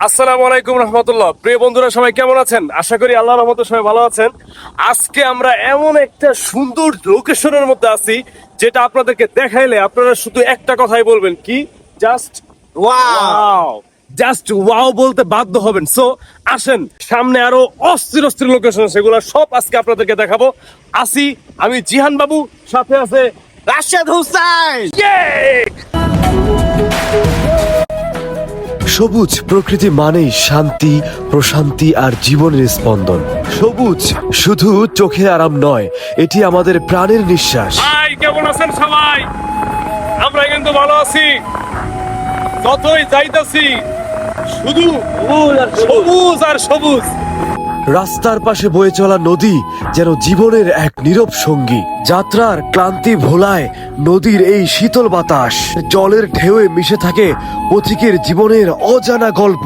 আসসালামু আলাইকুম রহমতুল্লাহ। প্রিয় বন্ধুরা, সবাই কেমন আছেন? আশা করি আল্লাহর রহমতে সবাই ভালো আছেন। আজকে আমরা এমন একটা সুন্দর লোকেশনের মধ্যে আছি, যেটা আপনাদেরকে দেখাইলে আপনারা শুধু একটা কথাই বলবেন, কি? Just wow. জাস্ট ওয়াও বলতে বাধ্য হবেন। সো আসেন, সামনে আরো অস্থির অস্থির লোকেশন, সেগুলো সব আজকে আপনাদেরকে দেখাবো। আসি আমি জিহান বাবু, সাথে আছে রাশেদ হুসাইন। সবুজ প্রকৃতি মানেই শান্তি, প্রশান্তি আর জীবনের স্পন্দন। সবুজ শুধু চোখের আরাম নয়, এটি আমাদের প্রাণের নিঃশ্বাস। হাই, কেমন আছেন সবাই? আমরা কিন্তু ভালো আছি। যতই যাইতাছি শুধু সবুজ আর সবুজ। রাস্তার পাশে বয়ে চলা নদী যেন জীবনের এক নীরব সঙ্গী। যাত্রার ক্লান্তি ভোলায় নদীর এই শীতল বাতাস, জলের ঢেউয়ে মিশে থাকে পথিকের জীবনের অজানা গল্প।